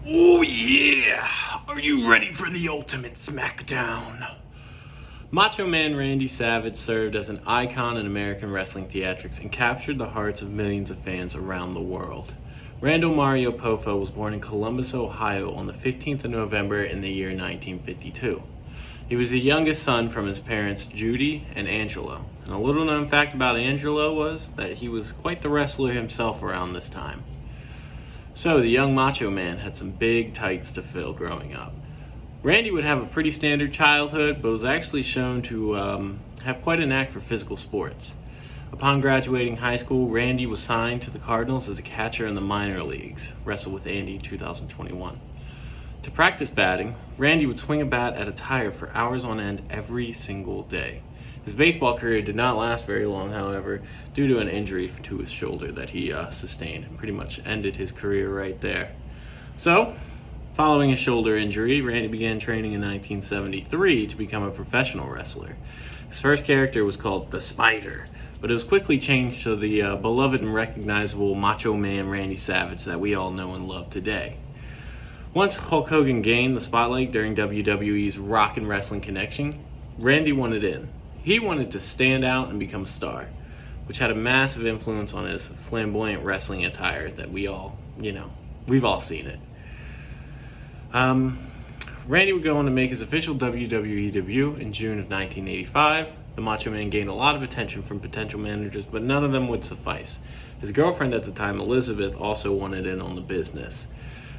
Oh yeah! Are you ready for the ultimate smackdown? Macho Man Randy Savage served as an icon in American wrestling theatrics and captured the hearts of millions of fans around the world. Rando Mario Poffo was born in Columbus, Ohio on the 15th of November in the year 1952. He was the youngest son from his parents Judy and Angelo. And a little known fact about Angelo was that he was quite the wrestler himself around this time. So the young Macho Man had some big tights to fill growing up. Randy would have a pretty standard childhood, but was actually shown to have quite a knack for physical sports. Upon graduating high school, Randy was signed to the Cardinals as a catcher in the minor leagues, Wrestle with Andy 2021. To practice batting, Randy would swing a bat at a tire for hours on end every single day. His baseball career did not last very long, however, due to an injury to his shoulder that he sustained and pretty much ended his career right there. So, following a shoulder injury, Randy began training in 1973 to become a professional wrestler. His first character was called The Spider, but it was quickly changed to the beloved and recognizable Macho Man Randy Savage that we all know and love today. Once Hulk Hogan gained the spotlight during WWE's Rock and Wrestling Connection, Randy wanted in. He wanted to stand out and become a star, which had a massive influence on his flamboyant wrestling attire that we all, we've all seen it. Randy would go on to make his official WWE debut in June of 1985. The Macho Man gained a lot of attention from potential managers, but none of them would suffice. His girlfriend at the time, Elizabeth, also wanted in on the business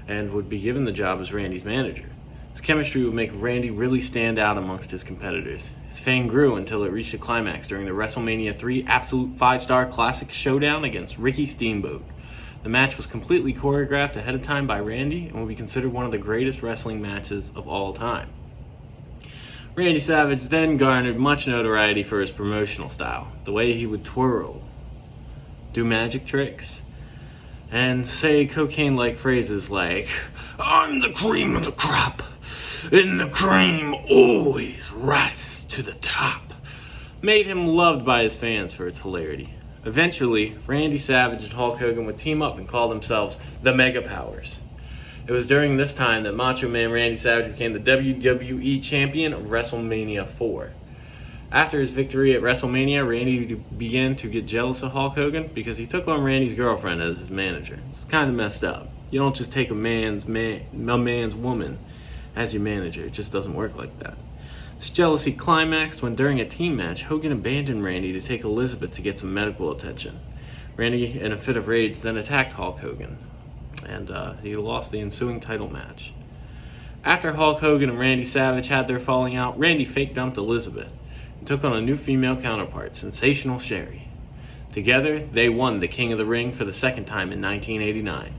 and would be given the job as Randy's manager. His chemistry would make Randy really stand out amongst his competitors. His fame grew until it reached a climax during the WrestleMania 3 Absolute 5-Star Classic Showdown against Ricky Steamboat. The match was completely choreographed ahead of time by Randy and will be considered one of the greatest wrestling matches of all time. Randy Savage then garnered much notoriety for his promotional style, the way he would twirl, do magic tricks, and say cocaine-like phrases like, "I'm the cream of the crop, and the cream always rises to the top," made him loved by his fans for its hilarity. Eventually, Randy Savage and Hulk Hogan would team up and call themselves the Mega Powers. It was during this time that Macho Man Randy Savage became the WWE Champion of WrestleMania 4. After his victory at WrestleMania, Randy began to get jealous of Hulk Hogan because he took on Randy's girlfriend as his manager. It's kind of messed up. You don't just take a man's woman as your manager. It just doesn't work like that. This jealousy climaxed when during a team match, Hogan abandoned Randy to take Elizabeth to get some medical attention. Randy, in a fit of rage, then attacked Hulk Hogan, and he lost the ensuing title match. After Hulk Hogan and Randy Savage had their falling out, Randy fake-dumped Elizabeth and took on a new female counterpart, Sensational Sherry. Together, they won the King of the Ring for the second time in 1989.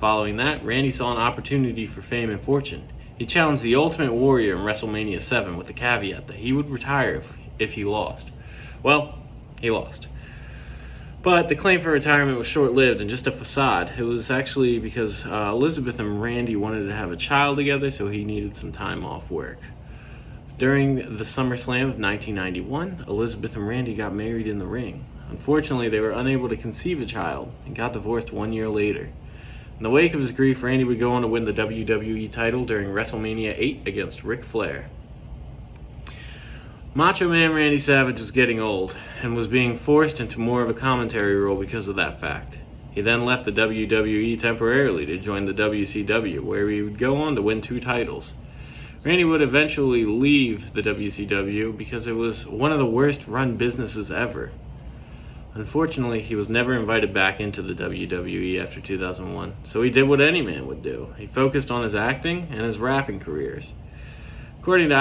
Following that, Randy saw an opportunity for fame and fortune. He challenged the Ultimate Warrior in WrestleMania 7 with the caveat that he would retire if he lost. Well, he lost. But the claim for retirement was short-lived and just a facade. It was actually because Elizabeth and Randy wanted to have a child together, so he needed some time off work. During the SummerSlam of 1991, Elizabeth and Randy got married in the ring. Unfortunately, they were unable to conceive a child and got divorced 1 year later. In the wake of his grief, Randy would go on to win the WWE title during WrestleMania 8 against Ric Flair. Macho Man Randy Savage was getting old and was being forced into more of a commentary role because of that fact. He then left the WWE temporarily to join the WCW, where he would go on to win 2 titles. Randy would eventually leave the WCW because it was one of the worst run businesses ever. Unfortunately, he was never invited back into the WWE after 2001, so he did what any man would do. He focused on his acting and his rapping careers. According to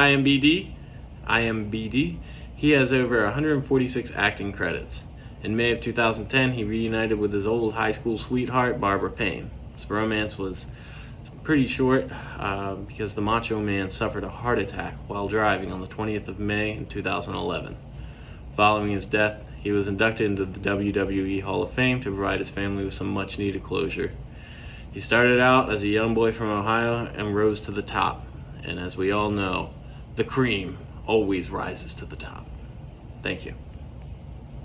IMBD, he has over 146 acting credits. In May of 2010, he reunited with his old high school sweetheart, Barbara Payne. His romance was pretty short because the Macho Man suffered a heart attack while driving on the 20th of May in 2011. Following his death, he was inducted into the WWE Hall of Fame to provide his family with some much-needed closure. He started out as a young boy from Ohio and rose to the top. And as we all know, the cream always rises to the top. Thank you.